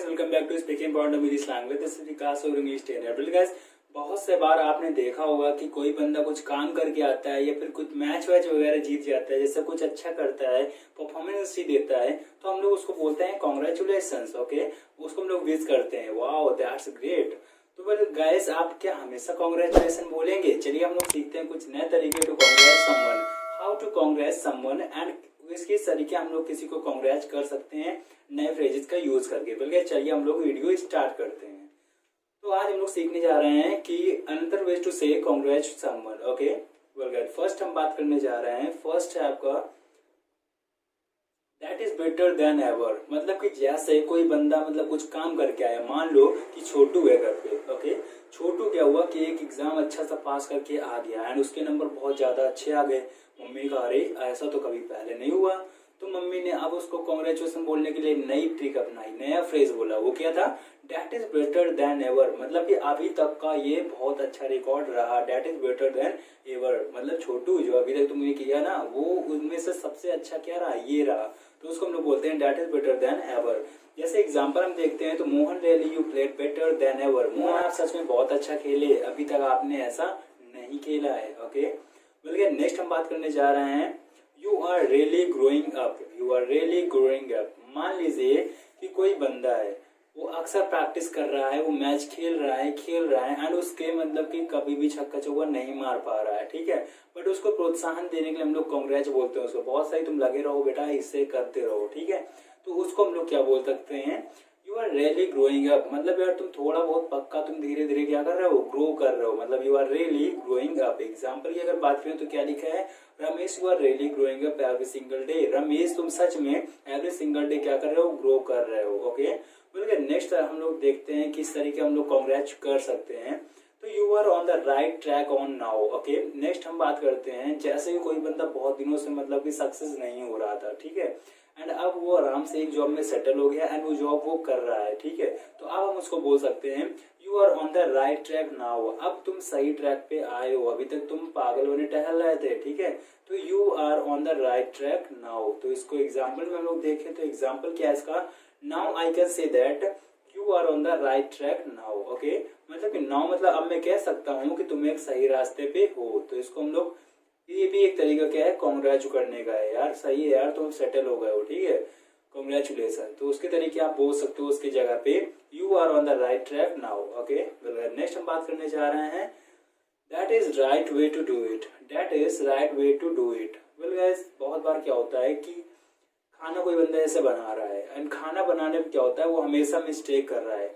Welcome back to speaking point of English language. This is Vikas our English trainer. Guys, बहुत से बार आपने देखा होगा कि कोई बंदा कुछ काम करके आता है या फिर कुछ मैच वैच वगैरह जीत जाता है, जैसे कुछ अच्छा करता है, परफॉर्मेंस ही देता है, तो हम लोग उसको बोलते हैं कॉन्ग्रेचुलेशंस। ओके, उसको हम लोग विश करते हैं, वाओ दैट्स ग्रेट। तो बट गाइस, आप क्या हमेशा कॉन्ग्रेचुलेशन बोलेंगे? चलिए हम लोग सीखते हैं कुछ नए तरीके to congrat someone, how to congrat someone and इसके तरीके हम लोग किसी को कॉन्ग्रेच कर सकते हैं नए फ्रेजेस का यूज करके। बल्कि चलिए हम लोग वीडियो स्टार्ट करते हैं। तो आज हम लोग सीखने जा रहे हैं कि अनदर वेज टू से कॉन्ग्रेच समवन। ओके, वेल फर्स्ट हम बात करने जा रहे हैं। फर्स्ट है आपका that is better than ever. मतलब कि जैसे कोई बंदा मतलब कुछ काम करके आया, मान लो कि छोटू है घर पे। ओके, छोटू क्या हुआ कि एक एग्जाम अच्छा सा पास करके आ गया एंड उसके नंबर बहुत ज्यादा अच्छे आ गए। मम्मी का अरे ऐसा तो कभी पहले नहीं हुआ। तो मम्मी ने अब उसको कॉन्ग्रेचुलेशन बोलने के लिए नई ट्रिक अपनाई, नया फ्रेज बोला। वो क्या था? That is better than ever. मतलब कि अभी तक का ये बहुत अच्छा रिकॉर्ड रहा। That is better than ever मतलब छोटू जो अभी तक तुमने किया ना, वो उनमें से सबसे अच्छा क्या रहा, ये रहा। तो उसको हम लोग बोलते हैं that is better than ever. जैसे एग्जाम्पल हम देखते हैं तो Mohan really you played better than ever. Mohan, आप सच में बहुत अच्छा खेले, अभी तक आपने ऐसा नहीं खेला है। ओके, बल्कि नेक्स्ट हम बात करने जा रहे हैं you are really growing up. You are really growing up. मान लीजिए कि कोई बंदा है, वो अक्सर प्रैक्टिस कर रहा है, वो मैच खेल रहा है एंड उसके मतलब कि कभी भी छक्का चौका नहीं मार पा रहा है, ठीक है। बट उसको प्रोत्साहन देने के लिए हम लोग कांग्रेच बोलते हैं उसको, बहुत सही तुम लगे रहो बेटा, इससे करते रहो, ठीक है। तो उसको हम लोग क्या बोल सकते हैं? You are really growing up. मतलब यार तुम थोड़ा बहुत पक्का तुम धीरे धीरे क्या कर रहे हो, ग्रो कर रहे हो। मतलब you are really growing up. Example की अगर बात करें तो क्या लिखा है? Ramesh you are really growing up every single day. Ramesh तुम सच में एवरी सिंगल डे क्या कर रहे हो, ग्रो कर रहे हो। ओके, बोलिए नेक्स्ट हम लोग देखते हैं किस तरीके हम लोग कॉन्ग्रेच कर सकते हैं। तो you are on the right track on now. Okay, next हम बात करते हैं जैसे कि कोई बंदा बहुत दिनों से मतलब कि सक्सेस नहीं हो रहा था, ठीक है, एंड अब वो आराम से एक जॉब में सेटल हो गया एंड वो जॉब वो कर रहा है, ठीक है। तो अब हम उसको बोल सकते हैं you are on the right track now. अब तुम सही ट्रैक पे आए हो, अभी तक तुम पागल होने टहल रहे थे, ठीक है। तो you are on the right track now. तो इसको एग्जाम्पल में हम लोग देखें तो एग्जाम्पल क्या है इसका? Now I can say that you are on the right track now. Okay, मतलब कि नाउ मतलब अब मैं कह सकता हूँ कि तुम एक सही रास्ते पे हो। तो इसको हम लोग, ये भी एक तरीका क्या है, कॉन्ग्रेचुलेट करने का है। यार सही है यार, तुम सेटल हो गए हो, ठीक है, कॉन्ग्रेचुलेशन। तो उसके तरीके आप बोल सकते हो उसकी जगह पे you are on the right track now. Okay, next हम बात करने जा रहे हैं that is right way to do it. That is right way to do it. Well guys, बहुत बार क्या होता है कि खाना कोई बंदा ऐसे बना रहा है एंड खाना बनाने में क्या होता है, वो हमेशा मिस्टेक कर रहा है।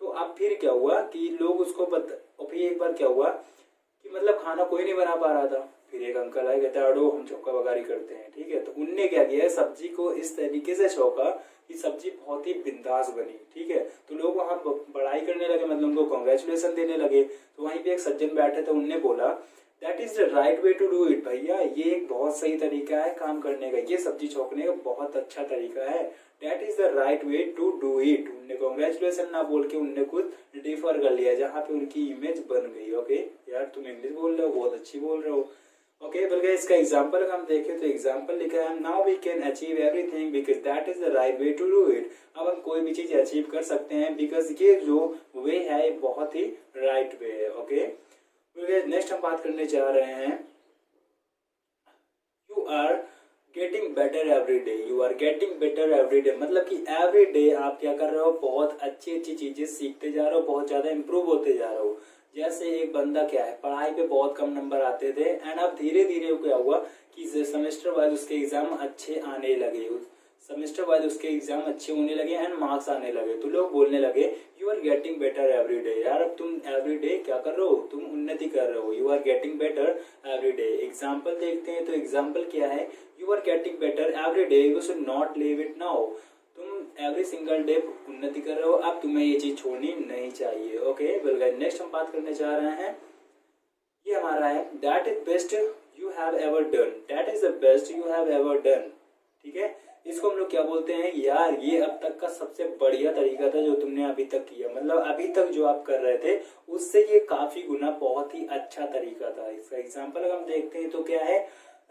तो अब फिर क्या हुआ कि लोग उसको और फिर एक बार क्या हुआ कि मतलब खाना कोई नहीं बना पा रहा था। फिर एक अंकल आए, कहते अड़ो हम चौका बगारी करते हैं, ठीक है। तो उनने क्या किया, सब्जी को इस तरीके से छौका कि सब्जी बहुत ही बिंदास बनी, ठीक है। तो लोग वहां बड़ाई करने लगे, मतलब उनको कॉन्ग्रेचुलेशन देने लगे। तो वहीं पे एक सज्जन बैठे थे, उनने बोला that is the right way to do it. भैया ये एक बहुत सही तरीका है काम करने का, ये सब्जी छौकने का बहुत अच्छा तरीका है। That is the right way to do it. उनने कॉन्ग्रेचुलेशन ना बोल के उनने कुछ डिफर कर लिया, जहाँ पे उनकी इमेज बन गई। ओके यार, तुम इंग्लिश बोल रहे हो, बहुत अच्छी बोल रहे हो। ओके, बल्कि इसका एग्जाम्पल हम देखें तो एग्जाम्पल लिखा है now we can achieve everything because that is the right way to do it. अब हम कोई भी चीज अचीव कर सकते हैं बिकॉज ये जो वे है बहुत ही राइट वे है। ओके, नेक्स्ट हम बात करने जा रहे हैं you are getting better every day. You are getting better every day मतलब कि एवरी डे आप क्या कर रहे हो, बहुत अच्छी अच्छी चीजें सीखते जा रहे हो, बहुत ज्यादा इंप्रूव होते जा रहे हो। जैसे एक बंदा क्या है, पढ़ाई पे बहुत कम नंबर आते थे एंड अब धीरे धीरे क्या हुआ कि सेमेस्टर वाइज उसके एग्जाम अच्छे आने लगे, सेमेस्टर वाइज उसके एग्जाम अच्छे होने लगे एंड मार्क्स आने लगे। तो लोग बोलने लगे you are getting better every day. यार अब तुम एवरी डे क्या कर रहे हो, तुम उन्नति कर रहे हो। You are getting better every day. Example देखते हैं तो एग्जाम्पल क्या है, you are getting better every day, you should not leave it now. तुम एवरी सिंगल डे उन्नति कर रहे हो, अब तुम्हें ये चीज छोड़नी नहीं चाहिए। ओके, वेल नेक्स्ट हम बात करने जा रहे हैं, ये हमारा है that is best you have ever done. That is the best you have ever done, ठीक है। इसको हम लोग क्या बोलते हैं, यार ये अब तक का सबसे बढ़िया तरीका था जो तुमने अभी तक किया। मतलब अभी तक जो आप कर रहे थे उससे ये काफी गुना बहुत ही अच्छा तरीका था। इसका एग्जाम्पल अगर हम देखते हैं तो क्या है,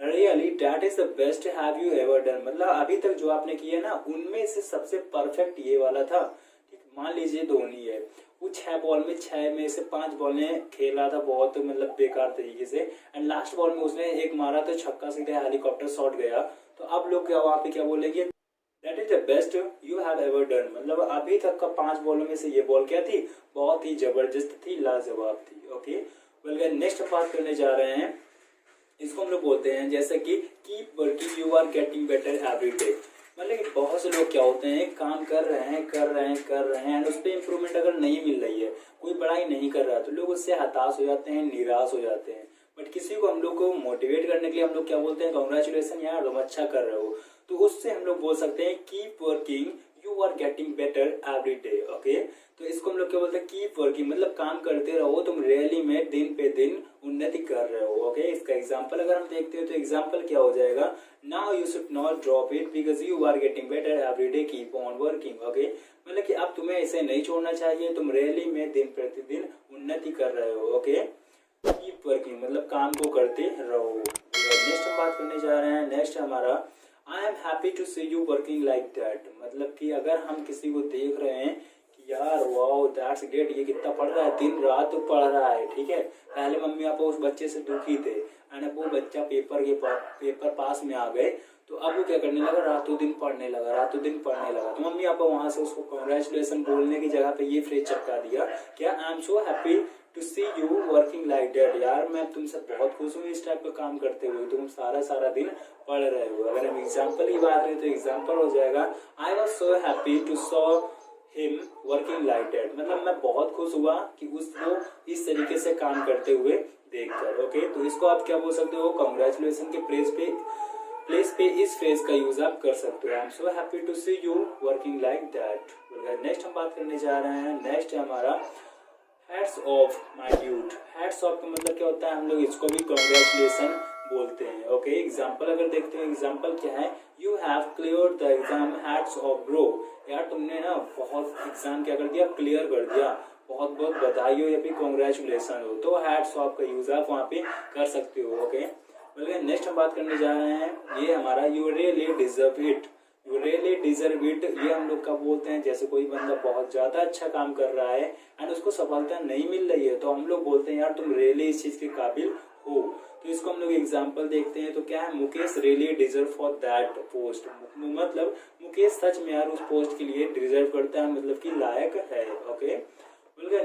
really that is the best have you ever done. मतलब अभी तक जो आपने किया ना, उनमें से सबसे परफेक्ट ये वाला था। मान लीजिए धोनी है, वो 6 बॉल में 6 में से 5 बॉलें खेला था बहुत मतलब बेकार तरीके से, एंड लास्ट बॉल में उसने एक मारा तो छक्का सीधा हेलीकॉप्टर शॉट गया। तो अब लोग क्या वहां पे क्या बोलेंगे, that is the best you have ever done, मतलब अभी तक का 5 बॉलों में से ये बॉल क्या थी, बहुत ही जबरदस्त थी, लाजवाब थी। ओके, वेल नेक्स्ट बात करने जा रहे हैं, इसको हम लोग बोलते हैं जैसे कि keep working you are getting better every day. मतलब कि बहुत से लोग क्या होते हैं, काम कर रहे हैं एंड उस पर इम्प्रूवमेंट अगर नहीं मिल रही है, कोई पढ़ाई नहीं कर रहा तो लोग उससे हताश हो जाते हैं, निराश हो जाते हैं। बट किसी को हम लोग को मोटिवेट करने के लिए हम लोग क्या बोलते हैं, कांग्रेचुलेशन यार तुम अच्छा कर रहे हो। तो उससे हम लोग बोल सकते हैं keep working you are getting better every day. Okay, तो इसको हम लोग क्या बोलते हैं, कीप वर्किंग मतलब काम करते रहो, तुम रियली में दिन पे दिन उन्नति कर रहे हो। ओके, इसका एग्जांपल अगर हम देखते हो तो एग्जांपल क्या हो जाएगा, now you should not drop it because you are getting better every day, keep on working. Okay, मतलब कि अब तुम्हें इसे नहीं छोड़ना चाहिए, तुम रियली में दिन प्रतिदिन उन्नति कर रहे हो। ओके, कीप वर्किंग मतलब काम को करते रहो। नेक्स्ट हम बात करने जा रहे हैं, नेक्स्ट हमारा I am happy to see you working like that. मतलब कि अगर हम किसी को देख रहे हैं कि यार वाओ दैट्स ग्रेट, ये कितना पढ़ रहा है, दिन रात पढ़ रहा है, ठीक है। पहले मम्मी पापा उस बच्चे से दुखी थे एंड अब वो बच्चा पेपर पास में आ गए, तो अब वो क्या करने लगा, रातों दिन पढ़ने लगा। तो मम्मी पापा वहां से उसको कांग्रेचुलेशन बोलने की जगह पे ये फ्रेज चिपका दिया, क्या I am so happy to see you working like that, यार मैं तुमसे बहुत खुश हूँ इस टाइप का काम करते हुए, तुम सारा दिन पढ़ रहे हो। अगर हम एग्जाम्पल की बात करें तो एग्जाम्पल हो जाएगा, I was so happy to saw him working like that, मतलब मैं बहुत खुश हुआ कि उसको इस तरीके से काम करते हुए देखकर। ओके, तो इसको आप क्या बोल सकते हो, कांग्रेचुलेशन के प्लेस पे इस फ्रेज का यूज आप कर सकते हो, I am so happy to see you working like that. Next हम बात करने जा रहे हैं, नेक्स्ट है हमारा hats off my dude. Hats off का मतलब क्या होता है, हम लोग इसको भी कांग्रेचुलेशन बोलते हैं। ओके, एग्जाम्पल अगर देखते हैं, एग्जाम्पल क्या है, you have clear the exam, hats off bro, यार तुमने ना बहुत एग्जाम क्या कर दिया, क्लियर कर दिया, बहुत बहुत बधाई हो या फिर कांग्रेचुलेशन हो। तो हैट्स ऑफ का यूज आप वहाँ पे कर सकते हो। ओके, नेक्स्ट हम बात करने जा रहे हैं, ये हमारा you really deserve it. You really deserve it ये हम लोग कब बोलते हैं, जैसे कोई बंदा बहुत ज्यादा अच्छा काम कर रहा है एंड उसको सफलता नहीं मिल रही है, तो हम लोग बोलते हैं यार तुम रियली इस चीज के काबिल हो। तो इसको हम लोग एग्जाम्पल देखते हैं, तो क्या है, Mukesh really deserve for that post, मतलब मुकेश सच में यार उस पोस्ट के लिए डिजर्व करता है, मतलब कि लायक है। ओके,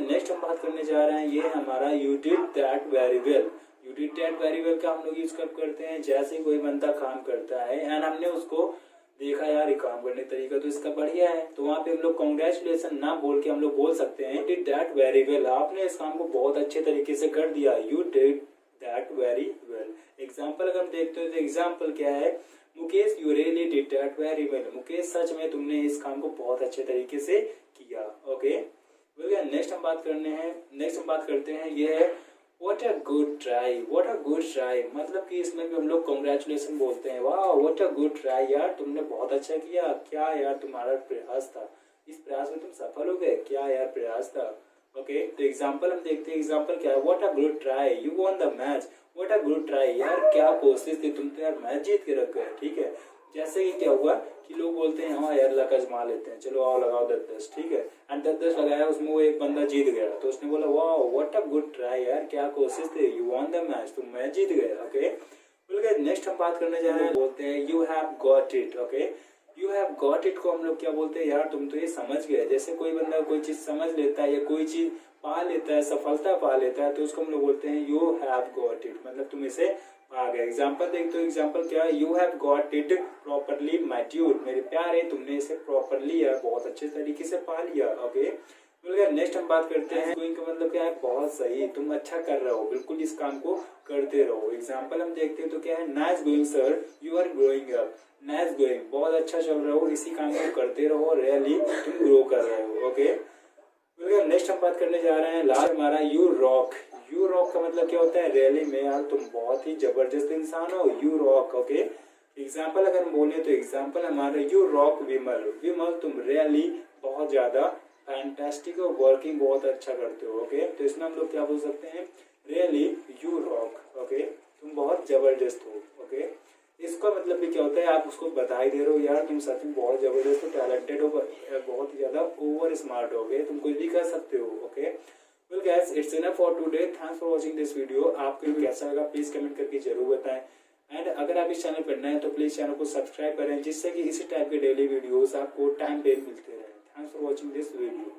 नेक्स्ट हम बात करने जा रहे हैं, ये हमारा you did that very well. You did that very well का हम लोग यूज कब करते हैं, जैसे कोई बंदा काम करता है एंड हमने उसको देखा यार ये काम करने तरीका तो इसका बढ़िया है, तो वहाँ पे हम लोग कांग्रेचुलेशन ना बोल के हम लोग बोल सकते हैं डिड दैट वेरी वेल, आपने इस काम को बहुत अच्छे तरीके से कर दिया, you did that very well. Example अगर हम देखते हैं तो एग्जाम्पल क्या है, Mukesh you really did that very well, Mukesh सच में तुमने इस काम को बहुत अच्छे तरीके से किया। ओके, नेक्स्ट हम बात करते हैं, ये है what a good try. What a good try मतलब कि इसमें भी हम लोग कांग्रेचुलेशन बोलते हैं, वाह व्हाट अ गुड ट्राई, यार तुमने बहुत अच्छा किया, क्या यार तुम्हारा प्रयास था, इस प्रयास में तुम सफल हो गए, क्या यार प्रयास था। ओके, तो एग्जाम्पल हम देखते हैं, एग्जाम्पल क्या है, what a good try you won the match, what a good try, यार क्या कोशिश थी, तुम तो यार मैच जीत के रख गए। ठीक है, जैसे कि क्या हुआ कि लोग बोलते हैं हाँ यार लक आजमा लेते हैं, चलो आओ लगाओ 10-10, ठीक है, एंड 10-10 लगाया, उसमें वो एक बंदा जीत गया, तो उसने बोला वाह व्हाट अ गुड ट्राई, यार क्या कोशिश थी, यू वॉन द मैच, तुम मैच जीत गए। ओके, नेक्स्ट हम बात करने जा रहे हैं, बोलते हैं you have got it. Okay, you have got it को हम लोग क्या बोलते हैं, यार तुम तो ये समझ गए। जैसे कोई बंदा कोई चीज समझ लेता है या कोई चीज पा लेता है, सफलता पा लेता है, तो उसको हम लोग बोलते हैं यू हैव गॉट इट, मतलब तुम इसे आ गए। एग्जाम्पल देखते हो, एग्जाम्पल क्या है, you have got it properly my dude, मेरे प्यारे तुमने इसे प्रॉपरली या बहुत अच्छे तरीके से पा लिया। ओके, नेक्स्ट हम बात करते हैं, गोइंग का मतलब क्या है, बहुत सही, तुम अच्छा कर रहे हो, बिल्कुल इस काम को करते रहो। एग्जाम्पल हम देखते हैं तो क्या है, nice going sir you are growing up, nice going बहुत अच्छा चल रहे हो, इसी काम को करते रहो, रियली तुम ग्रो कर रहे हो। ओके, नेक्स्ट हम बात करने जा रहे हैं, लास्ट हमारा यू रॉक। यू रॉक का मतलब क्या होता है, रियली में यार तुम बहुत ही जबरदस्त इंसान हो, यू रॉक। ओके, एग्जाम्पल अगर हम बोले तो एग्जाम्पल हमारा यू रॉक विमल, विमल तुम रियली बहुत ज्यादा फैंटास्टिक हो, वर्किंग बहुत अच्छा करते हो। ओके, तो इसमें हम लोग क्या बोल सकते हैं, रियली यू रॉक। ओके, तुम बहुत जबरदस्त हो। ओके, इसका मतलब भी क्या होता है, आप उसको बधाई दे रहे हो, यार तुम सच में बहुत जबरदस्त हो, टैलेंटेड हो, बहुत ज्यादा ओवर स्मार्ट हो गए, तुम कुछ भी कर सकते हो। Okay, well guys, it's enough for today. Thanks for watching this video. आपको कैसा लगा प्लीज कमेंट करके जरूर बताएं। एंड अगर आप इस चैनल पर नए हैं तो प्लीज चैनल को सब्सक्राइब करें, जिससे कि इसी टाइप के डेली वीडियोस आपको टाइम पे मिलते रहे। Thanks for watching this video.